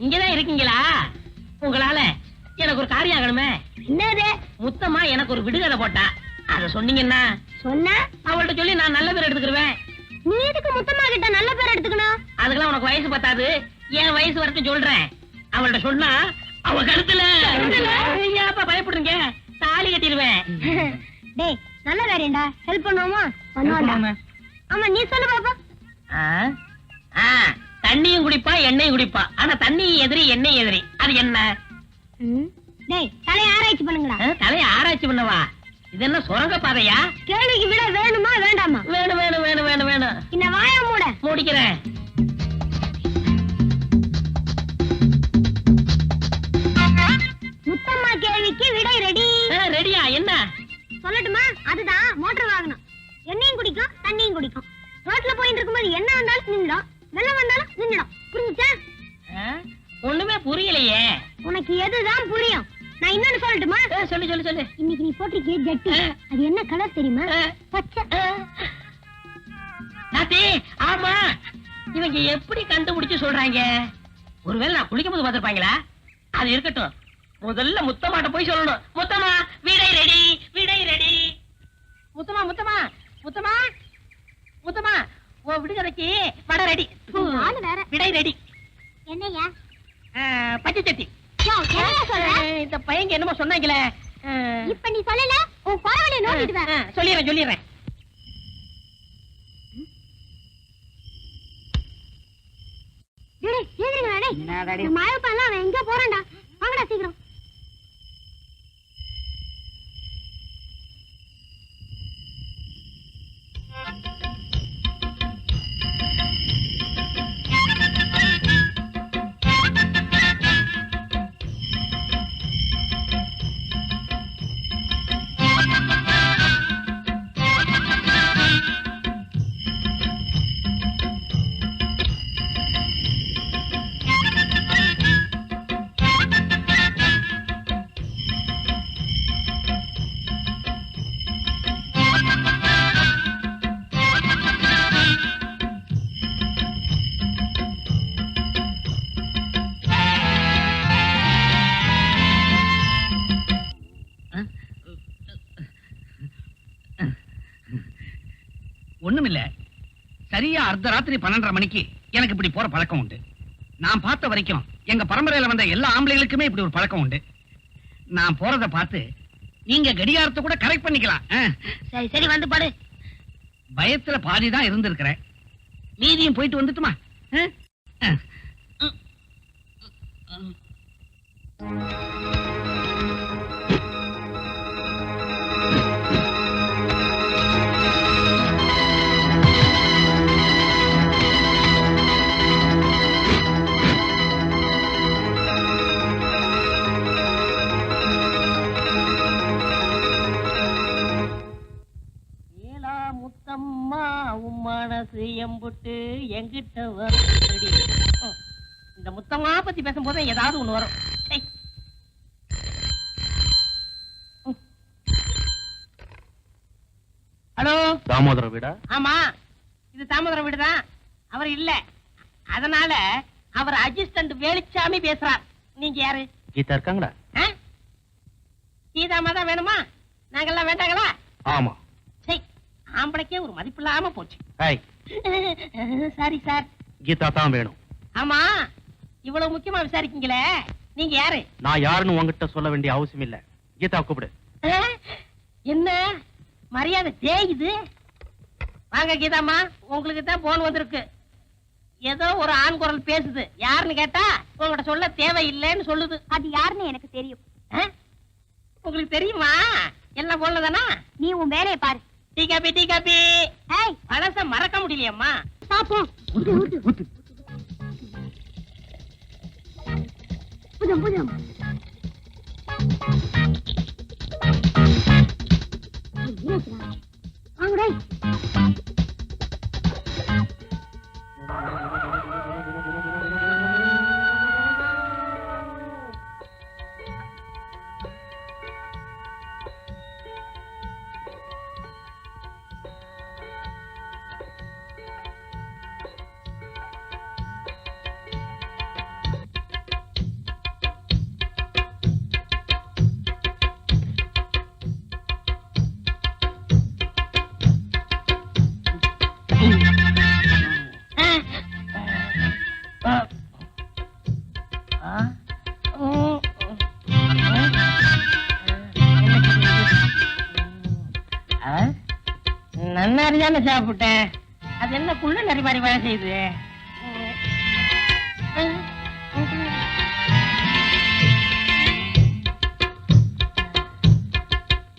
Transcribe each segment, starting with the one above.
இங்கதான் இருக்கீங்களா? உங்களால எனக்கு ஒரு காரியம் ஆகணுமே. என்னது? முத்தமா எனக்கு ஒரு விடுகதை போட்டா அத சொன்னீங்கன்னா சொன்ன அவள்கிட்ட சொல்லி நான் நல்ல பேர் எடுத்துக்கிருவேன். நீ எதுக்கு முத்தமா கிட்ட நல்ல பேர் எடுத்துக்கணும்? அதுக்கெல்லாம் உனக்கு வயசு பத்தாது. என் வயசு வரைக்கும் சொல்றேன். அவள்கிட்ட சொன்னா அவ கழுத்துல ஏப்பா பயப்படுறீங்க? தாலி கட்டிடுவேன். டேய் நல்ல காரியம்டா. ஹெல்ப் பண்ணுவோமா? பண்ணுவாடா. ஆமா நீ சொல்லு பாப்பா. தண்ணியும் குடிப்பா எண்ணெயும் குடிப்பா. ஆனா தண்ணி எதிரி எண்ணெய் எதிரி. அது என்ன? டேய் தலைய ஆராய்ச்சி பண்ணுங்கடா. தலைய ஆராய்ச்சி பண்ணவா? இது என்ன சுரங்க பாதையா? கேள்விக்கு விட வேணுமா வேண்டாமா? வேணும் வேணும் வேணும் வேணும் வேணும். இந்த வாய மூட. மூடிக்கிறேன். முத்தம்மா கேள்விக்கு விடை ரெடி. ரெடியா? என்ன சொல்லட்டுமா? அதுதான் மோட்டார் வாகனம். எண்ணெயும் குடிக்கும் தண்ணியும் குடிக்கும். ரோட்ல போயிட்டு இருக்கும்போது என்ன வந்தாலும் நின்னுடும், வெள்ளம் வந்தாலும் நின்னுடும். புரிஞ்சுச்சா? ஒண்ணுமே புரியலையே. உனக்கு எதுதான் புரியும்? நான் இன்னொன்னு சொல்லட்டுமா? சொல்லு சொல்லு சொல்லு. இன்னைக்கு நீ போட்டிருக்கிய ஜட்டி அது என்ன கலர் தெரியுமா? பச்சை. நாத்தி, ஆமா. இவங்க எப்படி கண்டுபிடிச்சு சொல்றாங்க? ஒருவேளை நான் குளிக்கும் போது பாத்திருப்பாங்களா? அது இருக்கட்டும். முதல்ல முத்தமாட்ட போய் சொல்லணும். முத்தமா விடை ரெடி, விடை ரெடி. முத்தமா முத்தமா முத்தமா முத்தமா ஓ விடுகதைக்கு வடை ரெடி. விடை ரெடி. என்னையா? பச்சை சட்டி. இந்த பையங்க என்னமோ சொன்னாங்களே. இப்ப நீ சொல்லல உன் பரவலை நோக்கிட்டு வா. சொல்லிடுறேன் சொல்லிடுறேன். மாயப்பாலாம் அவன் எங்க போறான்டா? வாங்கடா சீக்கிரம். ஒண்ணுமில்ல. சரியா அர்த்தராத்திரி 12:30 மணிக்கு எனக்கு இப்படி போற பழக்கம் உண்டு. நான் பார்த்த வரைக்கும் எங்க பரம்பரையில வந்த எல்லா ஆம்பளைகளுக்குமே இப்படி ஒரு பழக்கம் உண்டு. நான் போறத பார்த்து நீங்க கடிகாரத்தை கூட கரெக்ட் பண்ணிக்கலாம். சரி சரி வந்து பாடு. பயத்துல பாதிதான் இருந்திருக்கிறேன். மீதியும் போயிட்டு வந்துட்டுமா? முத்தம்மா உன் மனசு எம்புட்டு எங்கிட்ட வரடி. இந்த முத்தம்மா பத்தி பேசும்போது ஏதாவது ஒண்ணு வரும். ஹலோ தாமோதர வீடா? ஆமா இது தாமோதர வீடுதான். அவர் இல்ல, அதனால அவர் அசிஸ்டன்ட் வேலுச்சாமி பேசுறார். நீங்க யாரு? கீதா இருக்காங்களா? கீதாமா தான் வேணுமா? நாங்கெல்லாம் வேண்டாங்களா? ஆமா. சரி, ஆம்பளைக்கே ஒரு மதிப்பு இல்லாம போச்சு. Sorry sir. கீதா தான் வேணும். ஆமா, இவ்வளவு முக்கியமா விசாரிக்கீங்களே, நீங்க யாரு? நான் யாருன்னு உங்ககிட்ட சொல்ல வேண்டிய அவசியம் இல்ல. கீதா கூப்பிடு. என்ன மரியாதை தேயுது? வாங்க கீதாமா, உங்களுக்கு தான் போன் வந்திருக்கு. ஏதோ ஒரு ஆண் குரல் பேசுது. யாருன்னு கேட்டா உங்ககிட்ட சொல்ல தேவையில்லைன்னு சொல்லுது. அது யாருன்னு எனக்கு தெரியும். உங்களுக்கு தெரியுமா? எல்லாம் போன்ல தானா? நீ உன் வேலையை பாரு. Tea coffee tea coffee. பழச மறக்க முடியலையம்மா. பாப்போம். புஜம் புஜம். வாங்கடா. தானே சாப்பிட்டேன். அது என்ன குள்ள நிறைய மாதிரி வேலை செய்யுது.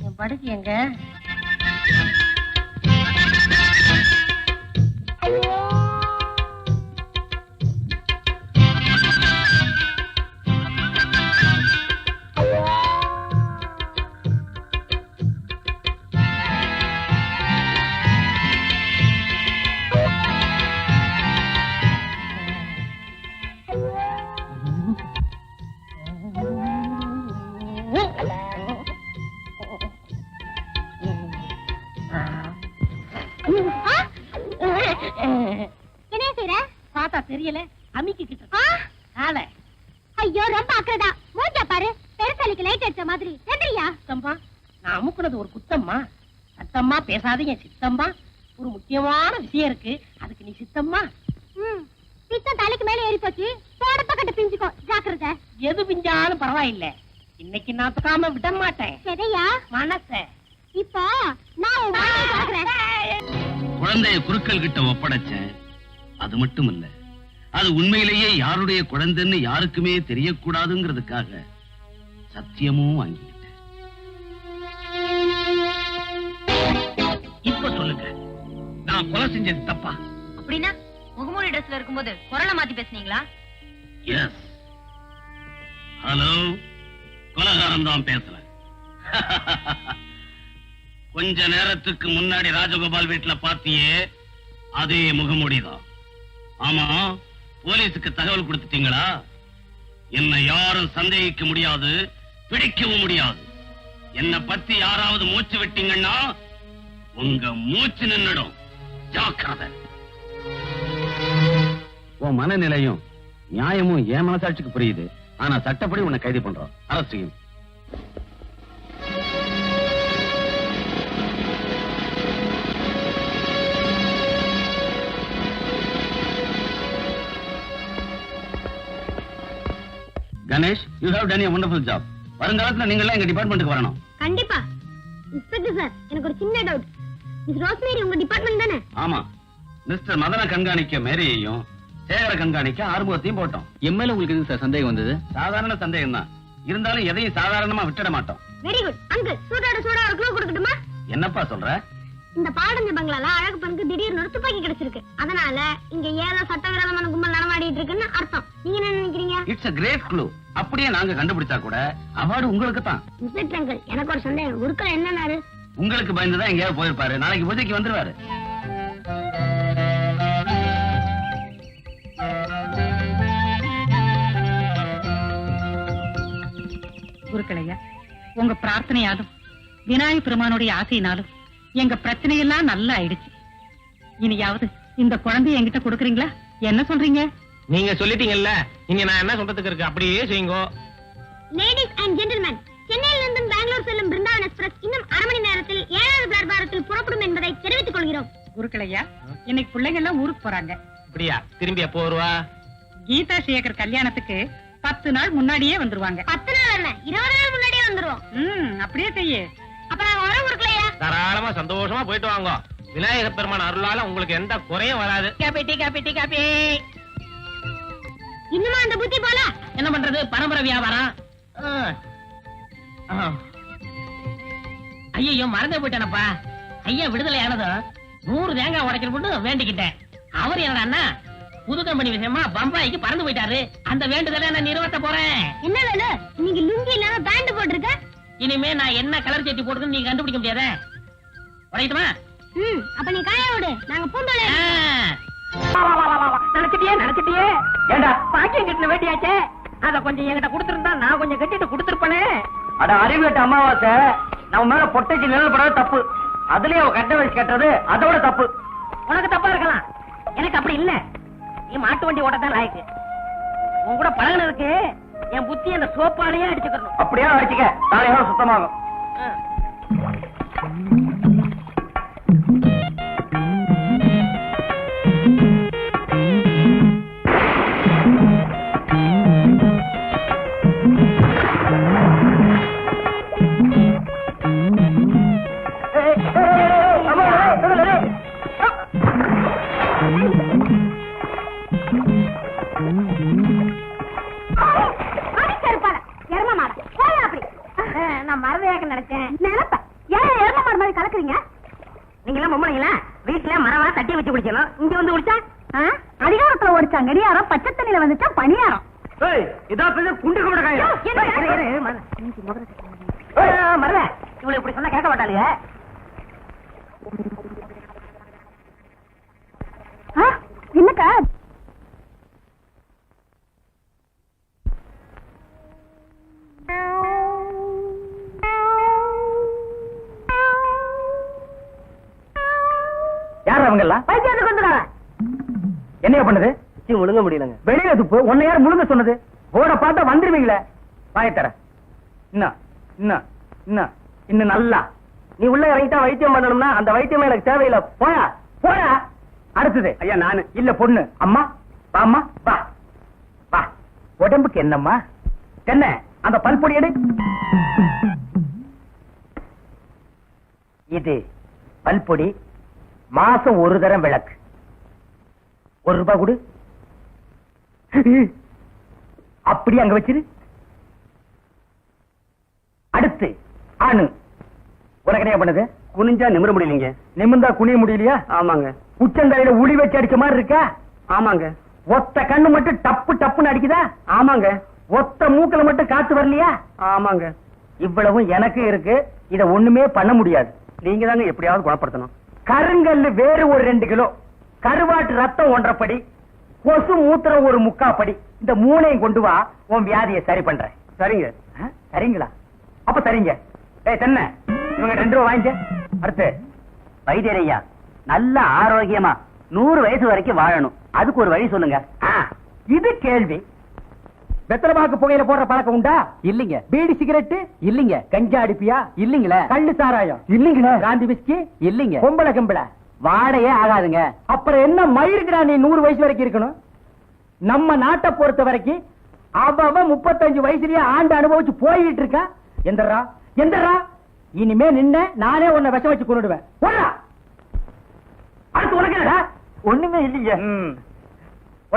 என் படுக்கை எங்க? என்ன செய்ற? பார்த்தா தெரியல, அமிக்கிட்டு காலை. ஐயோ ரொம்ப அக்கறடா. மூஞ்ச பாரு, பெருசாலிக்கு லைட் அடிச்ச மாதிரி. எந்திரியா. சித்தம்மா, நான் அமுக்குனது ஒரு குத்தம்மா. சத்தம்மா பேசாதீங்க சித்தம்மா. ஒரு முக்கியமான விஷயம் இருக்கு, அதுக்கு நீ சித்தம்மா. பித்தம் தலைக்கு மேல ஏறி போச்சு. போட பக்கத்து பிஞ்சுக்கோ, ஜாக்கிரதை. எது பிஞ்சாலும் பரவாயில்ல, இன்னைக்கு நான் தொடாம விட மாட்டேன். சரியா? மனச இப்போ நான் உன் வாயை பார்க்கறேன். குழந்தைய குருக்கள் கிட்ட ஒப்படைச்சேன். அது மட்டும் இல்ல, அது உண்மையிலேயே யாருடைய குழந்தைன்னு யாருக்குமே தெரியக்கூடாதுங்கிறதுக்காக சத்தியமும் வாங்கிக்கிட்டேன். இப்ப சொல்லுங்க, நான் கொலை செஞ்சது தப்பா? அப்படின்னா முகமூடி ட்ரெஸ்ல இருக்கும்போது குரலை மாத்தி பேசுனீங்களா? எஸ். ஹலோ, கொலைகாரன் தான் பேசுறேன். கொஞ்ச நேரத்துக்கு முன்னாடி ராஜகோபால் வீட்டுல பாத்தியே, அதே முகமூடிதான். ஆமா, போலீஸுக்கு தகவல் கொடுத்துட்டீங்களா? என்ன யாரும் சந்தேகிக்க முடியாது, பிடிக்கவும் முடியாது. என்ன பத்தி யாராவது மூச்சு விட்டீங்கன்னா உங்க மூச்சு நின்னுடும். ஜாக்கிரதை. உன் மனநிலையும் நியாயமும் என் மனசாட்சிக்கு புரியுது. ஆனா சட்டப்படி உன்னை கைது பண்றோம். அரசு செய்யும். Ganesh, you have done a wonderful job. வருங்காலத்துல நீங்க எல்லாம் எங்க டிபார்ட்மெண்ட்டுக்கு வரணும். கண்டிப்பா. இன்ஸ்பெக்டர் சார், எனக்கு ஒரு சின்ன டவுட். மிஸ் ரோஸ்மேரி உங்க டிபார்ட்மெண்ட் தானே? ஆமா. மிஸ்டர் மதன கண்காணிக்க மேரியையும் சேகர கண்காணிக்க ஆறுமுகத்தையும் போட்டோம். எம்எல்ஏ உங்களுக்கு எது சார் சந்தேகம் வந்தது? சாதாரண சந்தேகம் தான். இருந்தாலும் எதையும் சாதாரணமா விட்டுட மாட்டோம். Very good. அங்கிள், சூடாட சூடா ஒரு க்ளூ கொடுக்கட்டுமா? என்னப்பா சொல்ற? இந்த பாடஞ்ச பங்களால அழகு பெண்ணுக்கு திடீர்னு ஒரு துப்பாக்கி கிடைச்சிருக்கு. அதனால இங்க ஏதோ சட்டவிரோதமான கும்பல் நடமாடிட்டு இருக்குன்னு அர்த்தம். நீங்க என்ன நினைக்கிறீங்க? It's a great clue. அப்படியே நாங்க கண்டுபிடிச்சா கூட அவார்டு உங்களுக்கு தான். இன்ஸ்பெக்டர் அங்கிள், எனக்கு ஒரு சந்தேகம். குருக்கள் என்னன்னாரு? உங்களுக்கு பயந்துதான் எங்கேயாவது போயிருப்பாரு. நாளைக்கு பூஜைக்கு வந்துருவாரு. குருக்களையா, உங்க பிரார்த்தனையாலும் விநாயக பெருமானுடைய ஆசையினாலும் எங்க பிரச்சனையெல்லாம் நல்லா ஆயிடுச்சு. இனியாவது இந்த குழந்தைய என்கிட்ட கொடுக்குறீங்களா? என்ன சொல்றீங்க? நீங்க சொல்லிட்டீங்கல்ல, இங்க நான் என்ன சொல்றதுக்கு இருக்கு, அப்படியே செய்யுங்க. லேடிஸ் அண்ட் ஜென்டில்மேன், சென்னையில் இருந்து பெங்களூர் செல்லும் பிருந்தாவன் எக்ஸ்பிரஸ் இன்னும் 1/2 மணி நேரத்தில் 7வது பிளாட்பாரத்தில் புறப்படும் என்பதை தெரிவித்துக் கொள்கிறோம். குருக்களையா, இன்னைக்கு பிள்ளைங்க எல்லாம் ஊருக்கு போறாங்க. அப்படியா? திரும்பி எப்போ வருவா? கீதா சேகர் கல்யாணத்துக்கு 10 நாள் முன்னாடியே வந்துருவாங்க. 10 நாள் என்ன, 20 நாள் முன்னாடியே வந்துருவோம். அப்படியே செய்ய. அப்ப நாங்க வர குருக்களையா? தாராளமா சந்தோஷமா போயிட்டு வாங்க. விநாயக பெருமான் அருளால உங்களுக்கு எந்த குறையும் வராது. Copy copy copy. இன்னுமா அந்த புத்தி போல? என்ன பண்றது, பரம்பரை வியாபாரம். ஐயோ, மறந்தே போயிட்டானப்பா. ஐயா விடுதலை ஆனதும் 100 தேங்காய் உடைக்கணும் வேண்டிக்கிட்டேன். அவர் என்னடா புது கம்பெனி விஷயமா பம்பாய்க்கு பறந்து போயிட்டாரு. அந்த வேண்டுதலை நான் நிறுவத்த போறேன். என்ன வேலை? இன்னைக்கு லுங்கி இல்லாம பேண்ட் போட்டிருக்க. இனிமே நான் என்ன கலர் சட்டி போடுறதுன்னு நீங்க கண்டுபிடிக்க முடியாத. உடையட்டுமா? அப்ப நீ காய விடு, நாங்க பூந்தோலை. நினைச்சிட்டியே ஏண்டா, பாக்கியம் கட்டின வேண்டியாச்சே, அத கொஞ்சம் என்கிட்ட கொடுத்திருந்தா நான் கொஞ்சம் கட்டிட்டு கொடுத்திருப்பேனே. அட அறிவு கட்ட அமாவாசை, நம்ம மேல பொட்டைக்கு நிழல் படாத தப்பு. அதுலயே கட்ட வச்சு கட்டுறது அதோட தப்பு. உனக்கு தப்பா இருக்கலாம், எனக்கு அப்படி இல்ல. நீ மாட்டு வண்டி ஓட்டத்தான் லாய்க்கு. உன் கூட பழகினதுக்கு என் புத்தி அந்த சோப்பாலேயே அடிச்சுக்கணும். அப்படியே அடிச்சுக்க, நாளையோட சுத்தமாகும். எரும மாடு போய் அப்படி நான் மரதையாக நினைச்சேன் நினைப்ப ஏன் எரும மாடு மாதிரி கலக்குறீங்க நீங்க எல்லாம் பொம்பளைங்களா வீட்டுல மரமா தட்டி வச்சு குடிக்கணும் இங்க வந்து குடிச்சா அதிகாரத்துல ஓடிச்சா கடியாரம் பச்சை தண்ணியில வந்துச்சா பணியாரம் இதான் குண்டு கூட மரத இவளை இப்படி சொன்னா கேட்க மாட்டாளுங்க என்னக்கா யார் அவங்க எல்லாம் பைத்தியத்துக்கு வந்துடுறாங்க என்ன பண்ணுது முழுங்க முடியலங்க. வெளியில துப்பு உன்னை யார் முழுங்க சொன்னது போட பார்த்தா வந்துருவீங்களே வாயத்தர இன்னும் இன்னும் இன்னும் இன்னும் நல்லா நீ உள்ள இறங்கிட்டா வைத்தியம் பண்ணணும்னா அந்த வைத்தியம் எனக்கு தேவையில்லை. போயா போயா அடுத்தது ஐயா நானு இல்ல பொண்ணு அம்மா வாம்மா வா வா உடம்புக்கு என்னம்மா என்ன அந்த பல்பொடி எடு இது பல்பொடி மாசம் ஒரு தரம் விளக்கு ₹1 கொடு அப்படி அங்க வச்சிரு அடுத்து ஆணு உனக்கு என்ன பண்ணுது குனிஞ்சா நிமிர முடியலீங்க. நிமிந்தா குனிய முடியலையா ஆமாங்க. உச்சந்தலையில உளி வச்சு அடிச்ச மாதிரி இருக்கா ஆமாங்க. ஒத்த கண்ணு மட்டும் டப்பு டப்புன்னு அடிக்குதா ஆமாங்க. ஒத்த மூக்குல மட்டும் காத்து வரலையா ஆமாங்க. இவ்வளவும் எனக்கு இருக்கு இத ஒண்ணுமே பண்ண முடியாது நீங்க தாங்க எப்படியாவது குணப்படுத்தணும். கருங்கல்லு வேறு ஒரு 2 கிலோ கருவாட்டு ரத்தம் 1.5 படி கொசு மூத்திரம் ஒரு 3/4 படி இந்த 3ஐயும் கொண்டு வா உன் வியாதியை சரி பண்றேன் சரிங்க. சரிங்களா அப்ப சரிங்க தென்ன இவங்க 2 ரூபா வாங்கிக்க அடுத்து வைத்தியரையா நல்ல ஆரோக்கியமா 100 வயசு வரைக்கும் வாழணும் அதுக்கு ஒரு வழி சொல்லுங்க இது கேள்வி வெத்தலபாக்கு புகையில போடுற பழக்கம் உண்டா இல்லீங்க. பீடி சிகரெட் இல்லீங்க. கஞ்சா அடிப்பியா இல்லீங்களே. கள்ளு சாராயம் இல்லீங்களா காந்தி விஸ்கி இல்லீங்க. பொம்பளை கம்பள வாடையே ஆகாதுங்க. அப்புறம் என்ன மயிருக்குடா நீ 100 வயசு வரைக்கும் இருக்கணும் நம்ம நாட்டை பொறுத்த வரைக்கும் அவன் 35 வயசுலயே ஆண்டு அனுபவிச்சு போயிட்டு இருக்கா எந்தரா எந்தரா இனிமே நின்ன நானே உன்னை விஷம் வச்சு கொண்டுடுவேன் அடுத்து உனக்கு என்னடா ஒண்ணுமே இல்லைங்க.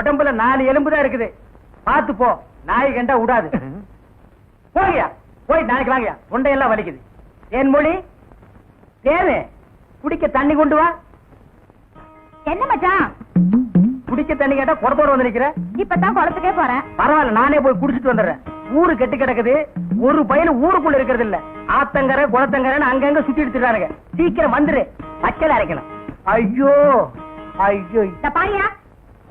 உடம்புல 4 எலும்பு தான் இருக்குது பாத்து போ நாய் கண்டா விடாது போகியா போய் நாளைக்கு வாங்கயா தொண்டையெல்லாம் வலிக்குது ஏன் மொழி தேனு குடிக்க தண்ணி கொண்டு வா என்ன மச்சான் குடிக்க தண்ணி கேட்டா குடத்தோட வந்து நிக்கிற இப்பதான் குளத்துக்கே போறேன் பரவாயில்ல நானே போய் குடிச்சிட்டு வந்துடுறேன் ஊரு கெட்டு கிடக்குது ஒரு பையன் ஊருக்குள்ள இருக்கிறது இல்ல ஆத்தங்கரை குளத்தங்கரைன்னு அங்கங்க சுத்தி எடுத்துட்டானுங்க சீக்கிரம் வந்துரு பச்சை அரைக்கணும் ஐயோ ஐயோ இந்த பாரியா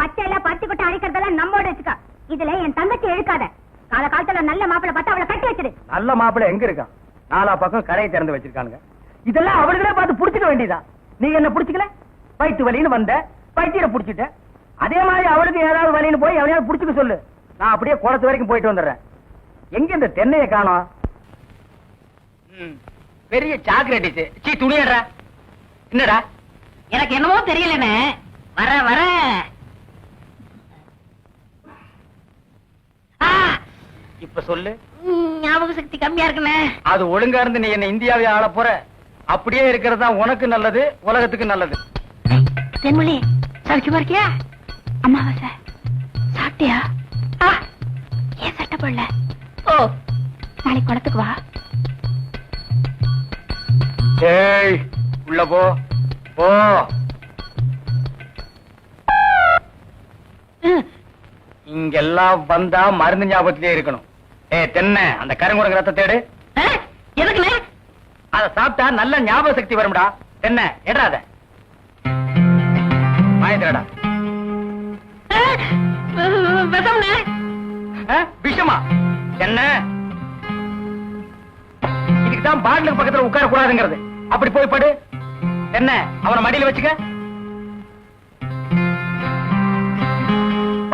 பச்சையில பத்தி கொட்டை அரைக்கிறதெல்லாம் நம்மோட வச்சுக்க இதுல என் தங்கச்சி எழுக்காத காலகாலத்துல நல்ல மாப்பிளை பார்த்தா அவளை கட்டி வச்சிரு நல்ல மாப்பிள்ளை எங்க இருக்கான் 4 பக்கம் கரையை திறந்து வச்சிருக்கானுங்க இதெல்லாம் அவளுகளே பார்த்து புடிச்சுக்க வேண்டியதா நீ என்ன புடிச்சுக்கல வயிற்று வலின்னு வந்த வயிற்ற புடிச்சிட்ட அதே மாதிரி அவளுக்கு ஏதாவது வலின்னு போய் அவனையாவது புடிச்சுக்க சொல்லு நான் அப்படியே குளத்து வரைக்கும் போயிட்டு வந்துடுறேன் எங்க இந்த தென்னையை காணோம் பெரிய சாக்லேட் சீ துணியடா என்னடா எனக்கு என்னமோ தெரியலன்னு வர வர இப்ப சொல்லு ஞாபக சக்தி கம்மியா இருக்குண்ணே. அது ஒழுங்கா இருந்து நீ என்ன இந்தியாவை ஆள போற அப்படியே இருக்கிறதா உனக்கு நல்லது உலகத்துக்கு நல்லது தென்மொழி சௌக்கியமா இருக்கியா அம்மாவாசை சாப்பிட்டியா ஏன் சட்டை போடல ஓ நாளைக்கு குளத்துக்கு வா ஏய் உள்ள போ போ இங்கெல்லாம் வந்தா மருந்து ஞாபகத்திலே இருக்கணும் தென்னை அந்த கருங்குரங்கு ரத்த தேடு எதுக்குண்ணே அத சாப்பிட்டா நல்ல ஞாபக சக்தி வரும்டா தென்னை எடாத வாயத்திரடா விஷம்ண்ணே. விஷமா என்ன இதுக்குதான் பாட்டிலுக்கு பக்கத்துல உட்கார கூடாதுங்கிறது அப்படி போய் படு என்ன அவனை மடியில வச்சுக்க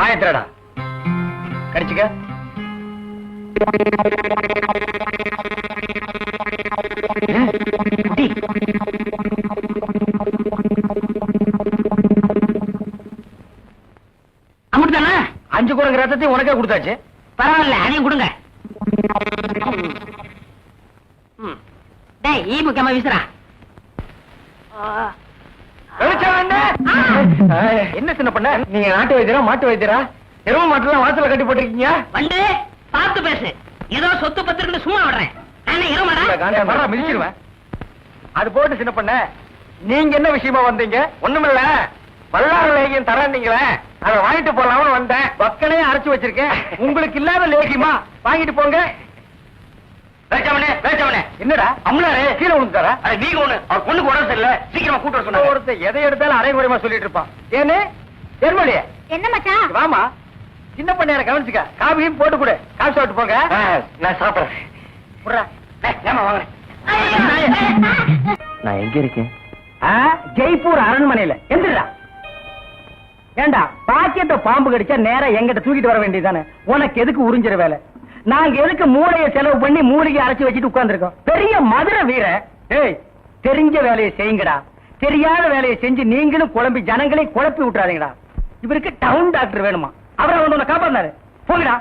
வாயத்திரடா கடிச்சுக்க அமுட்டுதானே 5 குரங்கு ரத்தத்தையும் உனக்கே கொடுத்தாச்சு பரவாயில்ல அதையும் கொடுங்க. டேய் ஈ முக்கியமா வீசுறா. வெளிச்சம் என்ன? என்ன சின்ன பண்ண நீங்க நாட்டு வைத்தியரா மாட்டு வைத்தியரா எரும மாட்டெல்லாம் வாசல கட்டி போட்டிருக்கீங்க. வந்து பார்த்து பேசு. ஏதோ சொத்து பத்திரன்னு சும்மா விடுறேன். நானே இருமாடா. மிதிச்சிருவேன். அது போட்டு சின்ன பண்ண, நீங்க என்ன விஷயமா வந்தீங்க? ஒண்ணுமில்ல, வல்லார லேகியம் தரீங்களே, அதை வாங்கிட்டு போலாம்னு வந்தேன். பக்கனையே அரைச்சு வச்சிருக்கேன். உங்களுக்கு இல்லாத லேகியமா? வாங்கிட்டு போங்க. என்னடா அம்லாரே கீழே விழுந்துட்டாரா? நீங்க ஒண்ணு அவர் பொண்ணுக்கு உடம்பு சரியில்லை, சீக்கிரமா கூட்டு வர சொன்னாங்க. ஒருத்தர் எதை எடுத்தாலும் அரைகுறைமா சொல்லிட்டு இருப்பான். ஏன்னு ஏர்மொழியே என்ன மச்சான்? வாமா, சின்ன பண்ண கவனிச்சுக்க. காபியும் போட்டு கொடு. காசு சாப்பிட்டு போங்க. நான் சாப்பிடுறேன். ஏமா வாங்க. நான் எங்க இருக்கேன்? ஜெய்ப்பூர் அரண்மனையில. எந்திரா. ஏண்டா பாக்கியத்தை பாம்பு கடிச்சா நேரா எங்கிட்ட தூக்கிட்டு வர வேண்டியதானே? உனக்கு எதுக்கு உறிஞ்சிற வேலை? நாங்க எதுக்கு மூளையை செலவு பண்ணி மூலிகை அரைச்சு வச்சுட்டு உட்கார்ந்துருக்கோம்? பெரிய மதுரை வீர. ஏய், தெரிஞ்ச வேலையை செய்யுங்கடா. தெரியாத வேலையை செஞ்சு நீங்களும் குழம்பி ஜனங்களையும் குழப்பி விட்டுறாதீங்கடா. இவருக்கு டவுன் டாக்டர் வேணுமா? அவரை வந்து உன்னை காப்பாத்தினாரு. போங்கடா.